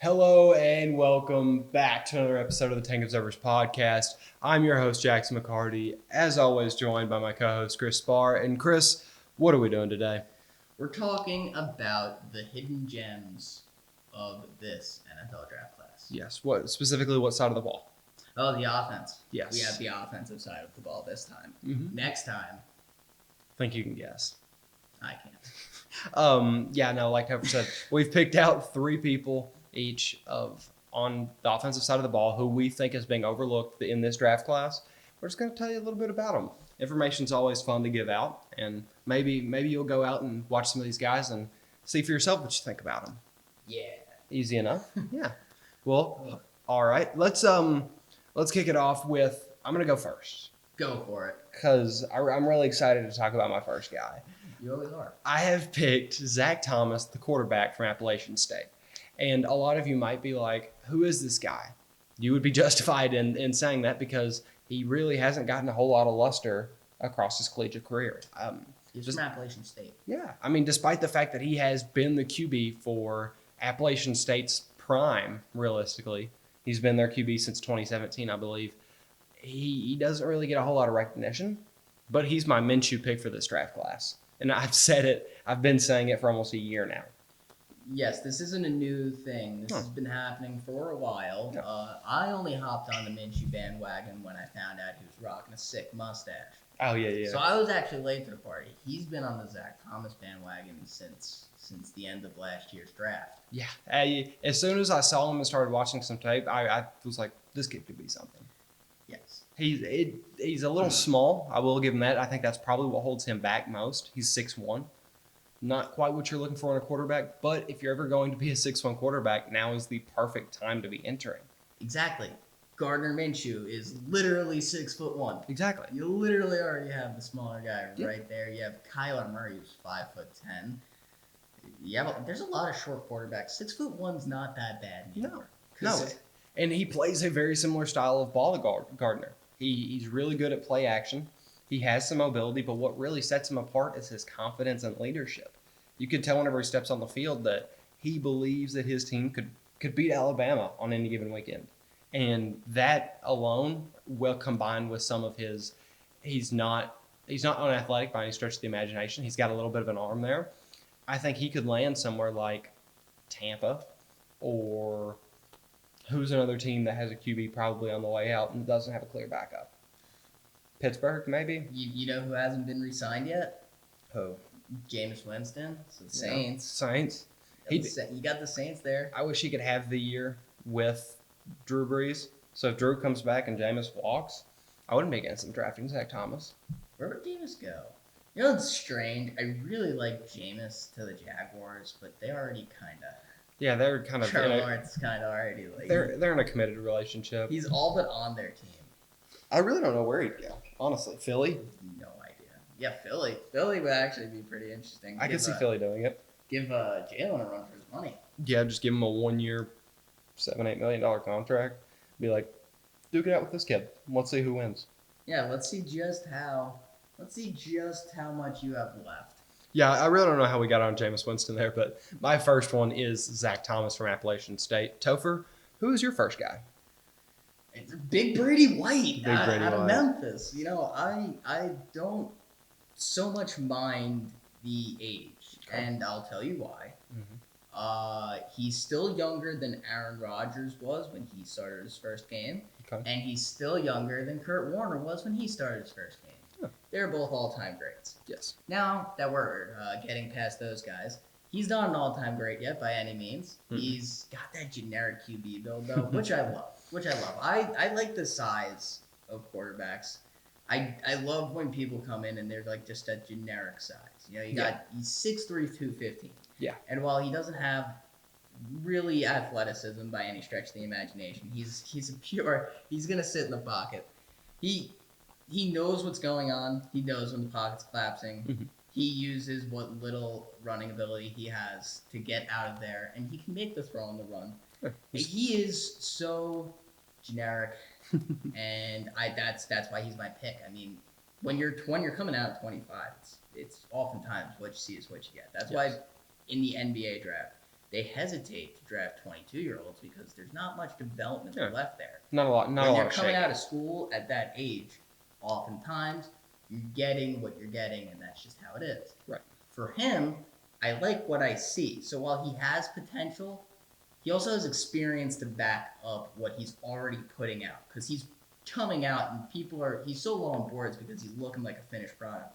Hello and welcome back to another episode of the Tank Observers podcast. I'm your host, Jackson McCarty, as always joined by my co-host, Chris Spar. And Chris, what are we doing today? We're talking about the hidden gems of this NFL draft class. Yes, what side of the ball? Oh, the offense. Yes. We have the offensive side of the ball this time. Mm-hmm. Next time, Think you can guess. I can't. Like Topher said, we've picked out three people each on the offensive side of the ball who we think is being overlooked in this draft class. We're just going to tell you a little bit about them. Information's always fun to give out, and maybe you'll go out and watch some of these guys and see for yourself what you think about them. Yeah. Easy enough. Yeah. Well, all right. Let's kick it off with I'm going to go first Go for it. because I'm really excited to talk about my first guy. You always are. I have picked Zach Thomas, the quarterback from Appalachian State. And a lot of you might be like, who is this guy? You would be justified in saying that because he really hasn't gotten a whole lot of luster across his collegiate career. He's from Appalachian State. Yeah. I mean, despite the fact that he has been the QB for Appalachian State's prime, realistically, he's been their QB since 2017, I believe. He doesn't really get a whole lot of recognition, but he's my Minshew pick for this draft class. And I've been saying it for almost a year now. Yes, this isn't a new thing. This has been happening for a while. Yeah. I only hopped on the Minshew bandwagon when I found out he was rocking a sick mustache. Oh, yeah. So I was actually late to the party. He's been on the Zach Thomas bandwagon since the end of last year's draft. Yeah. As soon as I saw him and started watching some tape, I was like, this kid could be something. Yes. He's a little small. I will give him that. I think that's probably what holds him back most. He's 6'1". Not quite what you're looking for in a quarterback, but if you're ever going to be a 6'1" quarterback, now is the perfect time to be entering. Exactly. Gardner Minshew is literally 6'1". Exactly. You literally already have the smaller guy right there. You have Kyler Murray, who's 5'10". There's a lot of short quarterbacks. 6'1's not that bad anymore. No. And he plays a very similar style of ball to Gardner. He's really good at play action. He has some mobility, but what really sets him apart is his confidence and leadership. You can tell whenever he steps on the field that he believes that his team could beat Alabama on any given weekend. And that alone will combine with some of his he's not unathletic by any stretch of the imagination. He's got a little bit of an arm there. I think he could land somewhere like Tampa, or who's another team that has a QB probably on the way out and doesn't have a clear backup? Pittsburgh, maybe? You know who hasn't been re-signed yet? Who? Jameis Winston. So the Saints. Saints. You got the Saints there. I wish he could have the year with Drew Brees. So if Drew comes back and Jameis walks, I wouldn't be against him drafting Zach Thomas. Where would Jameis go? You know, it's strange. I really like Jameis to the Jaguars, but they already kind of... Yeah, they're kind of... Trevor Lawrence kind of already... like They're in a committed relationship. He's all but on their team. I really don't know where he'd go, honestly. Philly? No idea. Yeah, Philly. Philly would actually be pretty interesting. I could see Philly doing it. Give Jalen a run for his money. Yeah, just give him a 1-year, $7-8 million contract. Be like, duke it out with this kid. Let's see who wins. Yeah, let's see just how much you have left. Yeah, I really don't know how we got on Jameis Winston there, but my first one is Zach Thomas from Appalachian State. Topher, who is your first guy? It's Big Brady White out of White. Memphis. You know, I don't so much mind the age, and I'll tell you why. Mm-hmm. He's still younger than Aaron Rodgers was when he started his first game, and he's still younger than Kurt Warner was when he started his first game. Yeah. They're both all-time greats. Yes. Now that we're getting past those guys, he's not an all-time great yet by any means. Mm-hmm. He's got that generic QB build though, which I love. I like the size of quarterbacks. I love when people come in and they're like just a generic size. You know, he's 6'3", 215. Yeah. And while he doesn't have really athleticism by any stretch of the imagination, he's gonna sit in the pocket. He knows what's going on. He knows when the pocket's collapsing. Mm-hmm. He uses what little running ability he has to get out of there, and he can make the throw on the run. He is so generic, and that's why he's my pick. I mean, when you're coming out at 25, it's oftentimes what you see is what you get. That's why in the NBA draft, they hesitate to draft 22-year-olds because there's not much development Yeah. left there. Not a lot. Not When a lot you're of coming shape. out of school at that age, oftentimes you're getting what you're getting, and that's just how it is. Right. For him, I like what I see. So while he has potential, he also has experience to back up what he's already putting out. Because he's coming out, and he's so low on boards because he's looking like a finished product.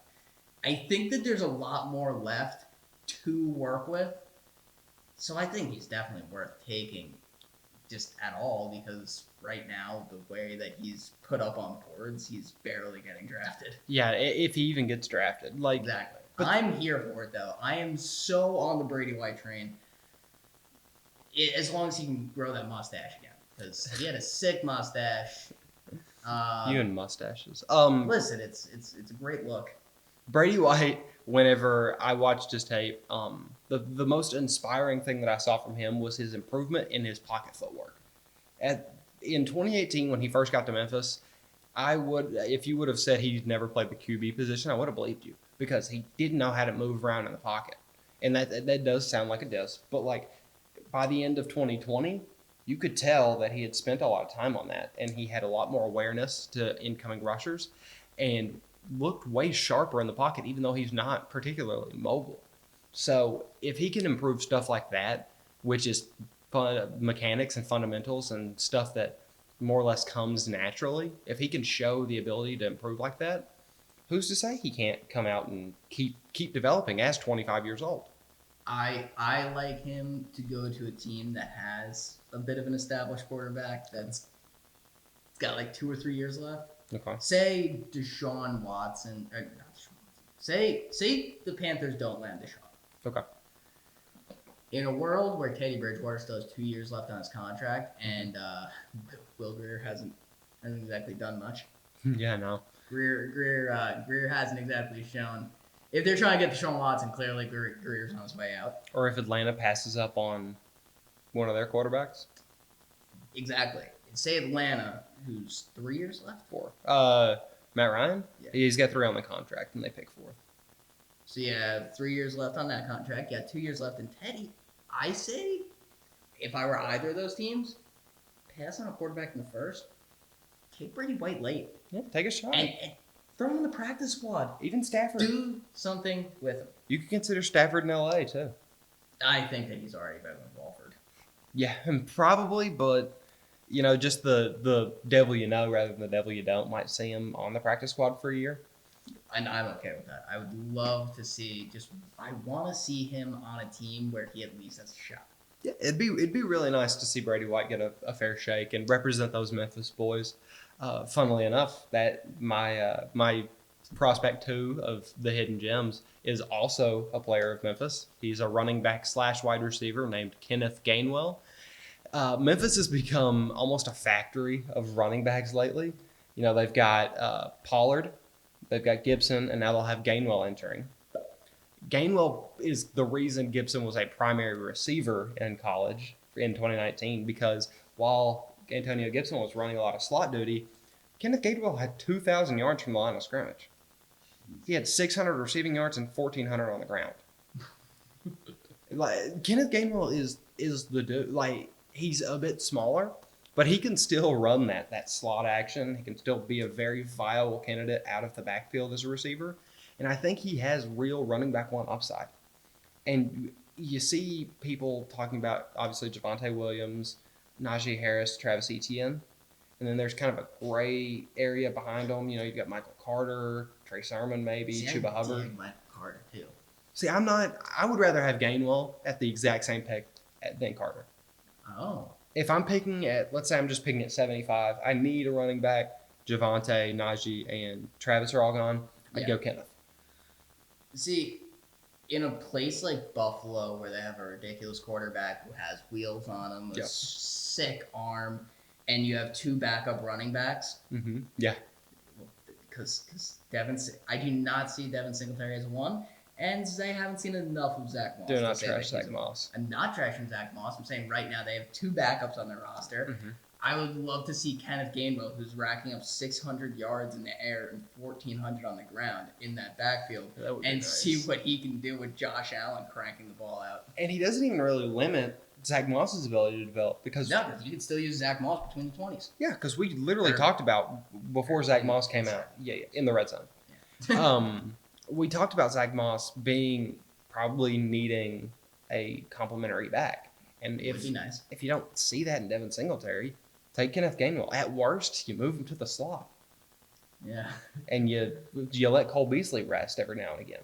I think that there's a lot more left to work with. So I think he's definitely worth taking just at all, because right now, the way that he's put up on boards, he's barely getting drafted. Yeah, if he even gets drafted, like Exactly. But- I'm here for it, though. I am so on the Brady White train. As long as he can grow that mustache again, because he had a sick mustache. you and mustaches. Listen, it's a great look. Brady White, whenever I watched his tape, the most inspiring thing that I saw from him was his improvement in his pocket footwork. In 2018, when he first got to Memphis, if you would have said he'd never played the QB position, I would have believed you, because he didn't know how to move around in the pocket, and that does sound like it does. But like by the end of 2020, you could tell that he had spent a lot of time on that, and he had a lot more awareness to incoming rushers, and looked way sharper in the pocket, even though he's not particularly mobile. So if he can improve stuff like that, which is mechanics and fundamentals and stuff that more or less comes naturally, if he can show the ability to improve like that, who's to say he can't come out and keep developing as 25 years old? I like him to go to a team that has a bit of an established quarterback that's got like 2 or 3 years left. Okay. Say Deshaun Watson, or not Deshaun Watson. Say the Panthers don't land Deshaun. Okay. In a world where Teddy Bridgewater still has 2 years left on his contract, and Will Greer hasn't exactly done much. Yeah, no. Greer hasn't exactly shown. If they're trying to get Deshaun Watson, clearly Greer's on his way out. Or if Atlanta passes up on one of their quarterbacks. Exactly. Say Atlanta, who's 3 years left. 4. Matt Ryan? Yeah. He's got 3 on the contract, and they pick 4th. So you have 3 years left on that contract. You got 2 years left in Teddy. I say, if I were either of those teams, pass on a quarterback in the first. Take Brady White late. Yeah, take a shot. And throw him in the practice squad. Even Stafford. Do something with him. You could consider Stafford in LA, too. I think that he's already better than Walford. Yeah, probably, but just the devil you know rather than the devil you don't might see him on the practice squad for a year. And I'm okay with that. I would love to see I want to see him on a team where he at least has a shot. Yeah, it'd be really nice to see Brady White get a fair shake and represent those Memphis boys. Funnily enough, that my prospect 2 of the Hidden Gems is also a player of Memphis. He's a running back / wide receiver named Kenneth Gainwell. Memphis has become almost a factory of running backs lately. They've got Pollard, they've got Gibson, and now they'll have Gainwell entering. Gainwell is the reason Gibson was a primary receiver in college in 2019, because while Antonio Gibson was running a lot of slot duty, Kenneth Gainwell had 2,000 yards from the line of scrimmage. He had 600 receiving yards and 1,400 on the ground. Kenneth Gainwell is the dude. He's a bit smaller, but he can still run that slot action. He can still be a very viable candidate out of the backfield as a receiver. And I think he has real running back 1 upside. And you see people talking about, obviously, Javonte Williams, Najee Harris, Travis Etienne. And then there's kind of a gray area behind them. You've got Michael Carter, Trey Sermon maybe, Chuba Hubbard. Michael Carter, too. See, I would rather have Gainwell at the exact same pick than Carter. Oh. If I'm picking let's say I'm just picking at 75, I need a running back. Javonte, Najee, and Travis are all gone. I'd go Kenneth. See, in a place like Buffalo, where they have a ridiculous quarterback who has wheels on him, a sick arm, and you have 2 backup running backs. Mm-hmm. Yeah. Because I do not see Devin Singletary as a 1, and they haven't seen enough of Zach Moss. Do to not say that trash he's Zach a- Moss. I'm not trashing Zach Moss. I'm saying right now they have 2 backups on their roster. Mhm. I would love to see Kenneth Gainwell, who's racking up 600 yards in the air and 1,400 on the ground in that backfield, That would be and nice. see what he can do with Josh Allen cranking the ball out. And he doesn't even really limit Zach Moss's ability to develop because No, because you can still use Zach Moss between the 20s. yeah, because we literally Or- talked about before Zach in- Moss came out. Yeah, in the red zone. We talked about Zach Moss being probably needing a complimentary back, and It would be nice. if you don't see that in Devin Singletary, take Kenneth Gainwell. At worst, you move him to the slot, Yeah. and you let Cole Beasley rest every now and again.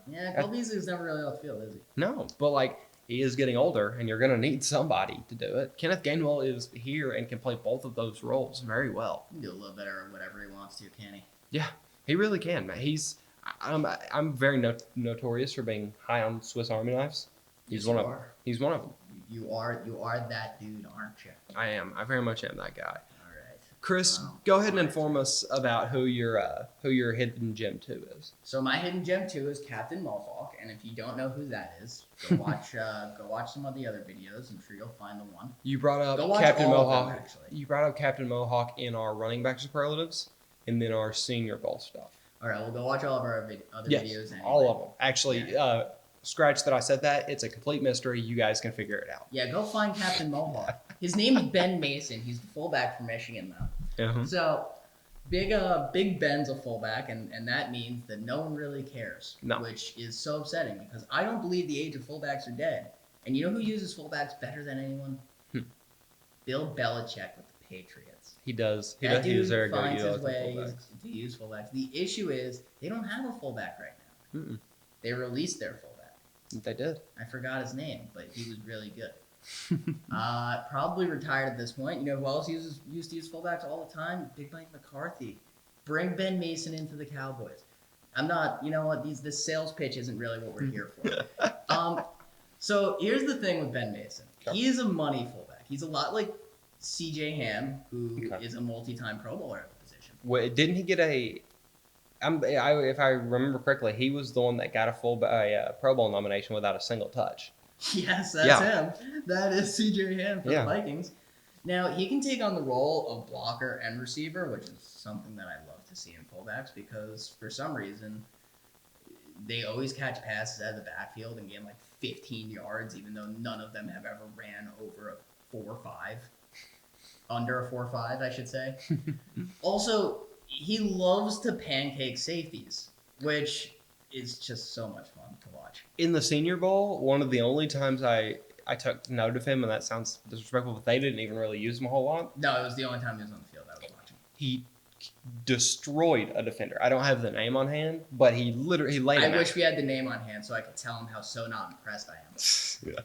Yeah, Cole Beasley's never really off the field, is he? No, but like he is getting older, and you're going to need somebody to do it. Kenneth Gainwell is here and can play both of those roles very well. He can do a little better of whatever he wants to, can he? Yeah, he really can, man. I'm very notorious for being high on Swiss Army knives. He's Yes, one you of are. he's one of them. You are that dude, aren't you? I am. I very much am that guy. All right. Chris, Wow. go ahead and inform us about who your hidden gem 2 is. So my hidden gem 2 is Captain Mohawk, and if you don't know who that is, go watch some of the other videos. I'm sure you'll find the one. You brought up Go watch Captain all of them, Mohawk. actually. You brought up Captain Mohawk in our running back superlatives, and then our Senior Bowl stuff. All right, we'll go watch all of our other Yes, videos. Anyway. all of them. Actually, scratch that I said that. It's a complete mystery. You guys can figure it out. Yeah, go find Captain Mohawk. His name is Ben Mason. He's the fullback from Michigan, though. Uh-huh. So, Big Ben's a fullback, and that means that no one really cares. No. Which is so upsetting because I don't believe the age of fullbacks are dead. And you know who uses fullbacks better than anyone? Bill Belichick with the Patriots. He does. He That does. He was dude very good at finds his utilizing ways fullbacks. to use fullbacks. The issue is they don't have a fullback right now. Mm-mm. They released their fullback. They did. I forgot his name, but he was really good. Probably retired at this point. You know who else used to use fullbacks all the time? Big Mike McCarthy. Bring Ben Mason into the Cowboys. I'm not. You know what? This sales pitch isn't really what we're here for. So here's the thing with Ben Mason. Sure. He is a money fullback. He's a lot like C.J. Ham, who Okay. is a multi-time Pro Bowler at the position. Wait, didn't he get a? If I remember correctly, he was the one that got a Pro Bowl nomination without a single touch. Yes, that's Yeah. him. That is C.J. Ham for Yeah. the Vikings. Now, he can take on the role of blocker and receiver, which is something that I love to see in fullbacks because for some reason, they always catch passes out of the backfield and gain like 15 yards, even though none of them have ever ran over a 4.5. Under a 4.5, I should say. Also, he loves to pancake safeties, which is just so much fun to watch. In the Senior Bowl, one of the only times I took note of him, and that sounds disrespectful, but they didn't even really use him a whole lot. No, it was the only time he was on the field I was watching. He destroyed a defender. I don't have the name on hand, but he literally laid I him wish out. we had the name on hand so I could tell him how so not impressed I am.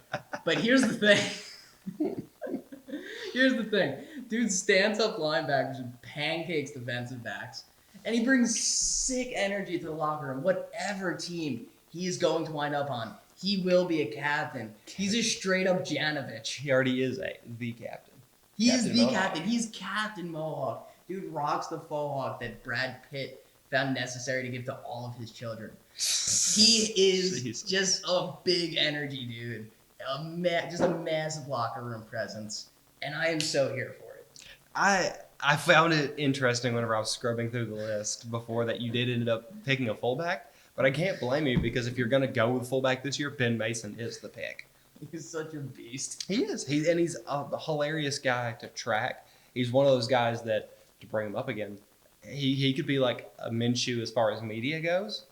But here's the thing. Here's the thing. Dude stands up linebackers and pancakes defensive backs. And he brings sick energy to the locker room. Whatever team he is going to wind up on, he will be a captain. He's a straight up Janovich. He already is the captain. He Captain is the Mohawk. captain. He's Captain Mohawk. Dude rocks the faux hawk that Brad Pitt found necessary to give to all of his children. He is Jesus. just a big energy dude. Just a massive locker room presence. And I am so here for it. I found it interesting whenever I was scrubbing through the list before that you did end up picking a fullback, but I can't blame you because if you're going to go with fullback this year, Ben Mason is the pick. He's such a beast. He is. He's a hilarious guy to track. He's one of those guys that, to bring him up again, he could be like a Minshew as far as media goes,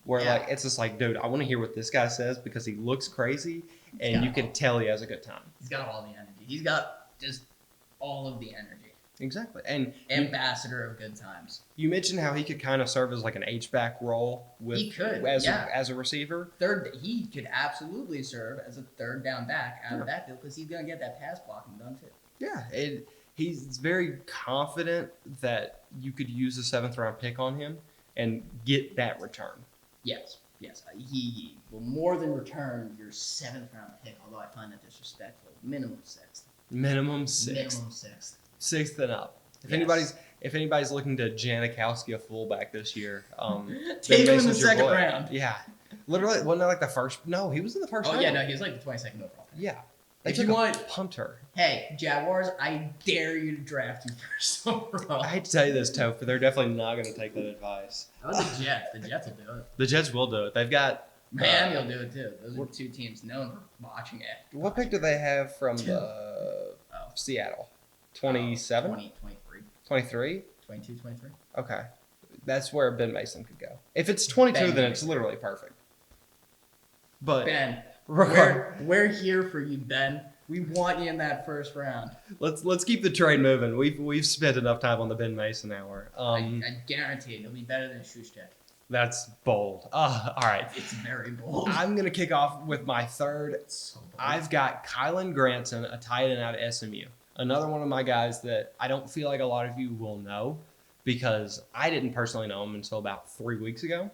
where Yeah. like it's just like, dude, I want to hear what this guy says because he looks crazy and Yeah. you can tell he has a good time. He's got all the energy. He's got just all of the energy. Exactly. And Ambassador of good times. you mentioned how he could kind of serve as like an H-back role with He could, as yeah. as a receiver. He could absolutely serve as a third down back out of that field because he's going to get that pass blocking done too. Yeah, he's very confident that you could use a 7th round pick on him and get that return. Yes. He will more than return your 7th round pick, although I find that disrespectful. Minimum 6th. Minimum 6th. Minimum 6th. 6th and up. Yes. If anybody's looking to Janikowski a fullback this year, Take Ben him in the Mason's your second boy. round. Yeah, Literally, wasn't that like the first? No, he was in the first Oh round. yeah, no, he was like the 22nd overall. Yeah. They If took you a want- punter. Hey, Jaguars, I dare you to draft you first overall. I hate to tell you this, Toph, but they're definitely not going to take that advice. That was the Jets. The Jets will do it. The Jets will do it. They've got. Miami will do it too. Those are two teams known for watching it. What pick do they have from Two. the Oh. Seattle? 27? 20, 23, 23? 22, 23. Okay. That's where Ben Mason could go. If it's 22, Ben then it's Mason. literally perfect. But Ben, regard- we're here for you, Ben. We want you in that first round. let's keep the trade moving. We've spent enough time on the Ben Mason hour. I guarantee it. He'll be better than Schuster. That's bold. All right. It's very bold. I'm gonna kick off with my third. It's so bold. I've got Kylan Granson, a tight end out of SMU. Another one of my guys that I don't feel like a lot of you will know because I didn't personally know him until about 3 weeks ago.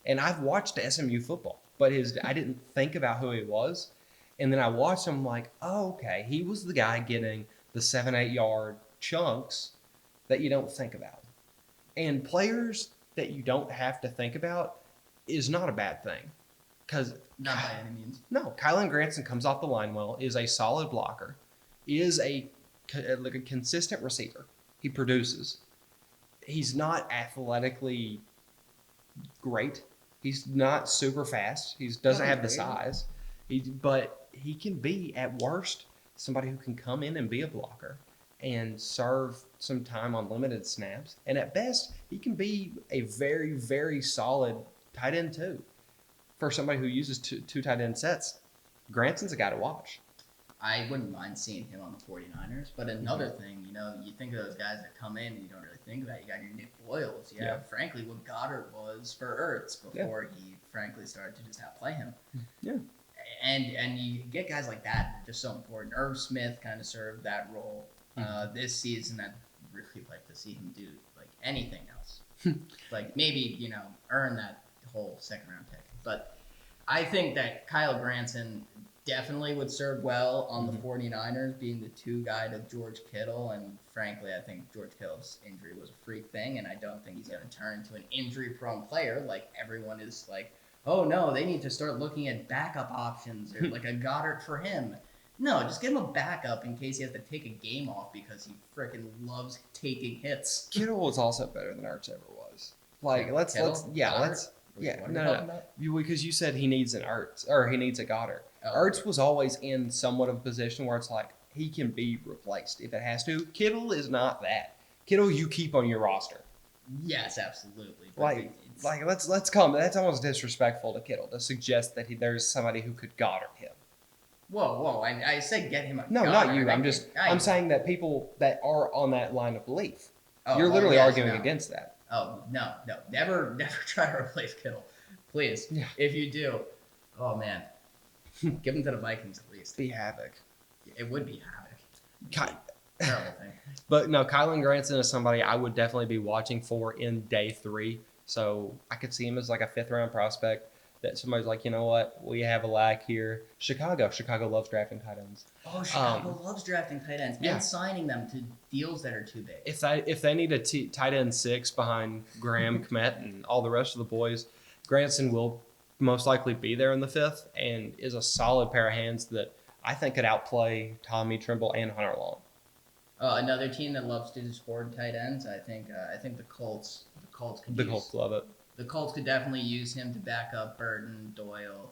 And I've watched SMU football, but I didn't think about who he was. And then I watched him like, oh, okay, he was the guy getting the 7-8 yard chunks that you don't think about. And players that you don't have to think about is not a bad thing. Because Not by any means. no, Kylan Granson comes off the line well, is a solid blocker, is like a consistent receiver. He produces. He's not athletically great. He's not super fast. He doesn't have the size. But he can be, at worst, somebody who can come in and be a blocker and serve some time on limited snaps. And at best, he can be a very, very solid tight end too. For somebody who uses two tight end sets, Granson's a guy to watch. I wouldn't mind seeing him on the 49ers. But another thing, you think of those guys that come in and you don't really think about it. You got your Nick Boyles. You have, frankly, what Goddard was for Ertz before he, frankly, started to just outplay him. Yeah. And you get guys like that, just so important. Irv Smith kind of served that role this season. I'd really like to see him do like anything else. Like maybe, earn that whole second round pick. But I think that Kyle Granson definitely would serve well on the 49ers, being the two guy to George Kittle. And frankly, I think George Kittle's injury was a freak thing, and I don't think he's going to turn into an injury-prone player like everyone is like, oh no, they need to start looking at backup options or like a Goddard for him. No, just give him a backup in case he has to take a game off because he freaking loves taking hits. Kittle was also better than Ertz ever was. Like, let's Goddard? because you said he needs an Ertz or he needs a Goddard. Oh. Ertz was always in somewhat of a position where it's like he can be replaced if it has to. Kittle is not that. Kittle, you keep on your roster. Yes, absolutely. But Let's come. That's almost disrespectful to Kittle to suggest that there's somebody who could Goddard him. Whoa! I said get him a No, Goddard. not you. I'm I- saying that people that are on that line of belief. Oh, You're literally yes, arguing no. against that. Oh no! Never try to replace Kittle, please. Yeah. If you do, oh man, give him to the Vikings at least. Be havoc. It would be havoc. Terrible thing. But no, Kylan Granson is somebody I would definitely be watching for in day 3. So I could see him as like a 5th round prospect that somebody's like, you know what, we have a lack here. Chicago loves drafting tight ends. Oh, Chicago loves drafting tight ends and signing them to deals that are too big. If they need a tight end 6 behind Graham, Kmet, and all the rest of the boys, Granson will most likely be there in the 5th and is a solid pair of hands that I think could outplay Tommy Trimble and Hunter Long. Another team that loves to just hoard tight ends, I think the Colts. The Colts love it. The Colts could definitely use him to back up Burton, Doyle.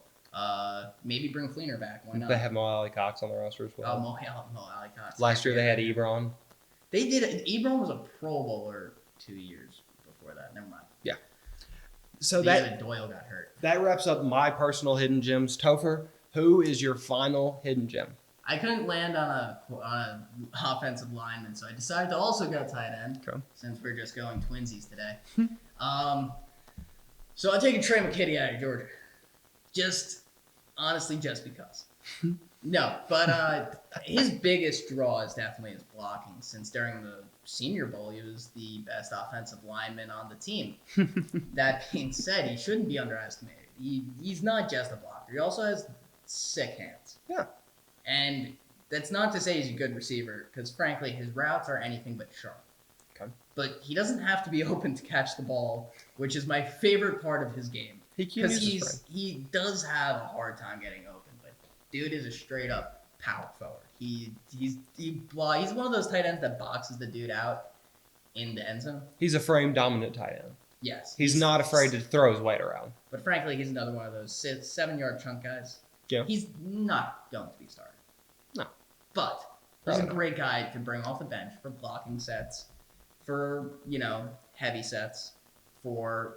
Maybe bring Fleener back. Why not? They have Mo Alley Cox on the roster as well. Mo Alley Cox. Last year they had Ebron. They did. Ebron was a Pro Bowler 2 years before that. Never mind. Yeah. So The year that Doyle got hurt. that wraps up my personal hidden gems. Topher, who is your final hidden gem? I couldn't land on a offensive lineman, so I decided to also go tight end. Okay. Since we're just going twinsies today. So I'm taking Trey McKitty out of Georgia. Honestly, just because. No, but his biggest draw is definitely his blocking, since during the Senior Bowl, he was the best offensive lineman on the team. That being said, he shouldn't be underestimated. He's not just a blocker. He also has sick hands. Yeah. And that's not to say he's a good receiver, because frankly, his routes are anything but sharp. Okay. But he doesn't have to be open to catch the ball, which is my favorite part of his game. He can because use his frame. he does have a hard time getting open, but dude is a straight up power forward. He's one of those tight ends that boxes the dude out in the end zone. He's a frame dominant tight end. Yes, He's not afraid to throw his weight around. But frankly, he's another one of those 7-yard chunk guys. Yeah. He's not going to be started. No. But he's a Probably not. great guy to bring off the bench for blocking sets, for, heavy sets, for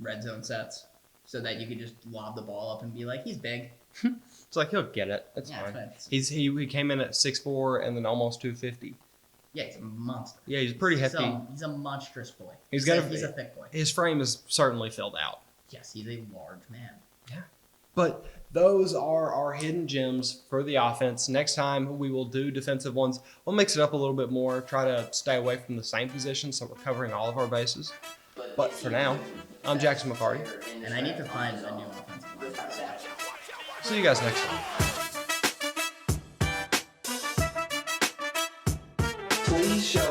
red zone sets, so that you could just lob the ball up and be like, he's big. It's like he'll get it. It's Yeah, fine. it's- He came in at 6'4" and then almost 250. Yeah, he's a monster. Yeah, he's pretty hefty. He's a monstrous boy. He's a thick boy. His frame is certainly filled out. Yes, he's a large man. But those are our hidden gems for the offense. Next time we will do defensive ones. We'll mix it up a little bit more, try to stay away from the same position so we're covering all of our bases. But for now, I'm Jackson McCarty. And I need to find a new offensive line. See you guys next time. Please show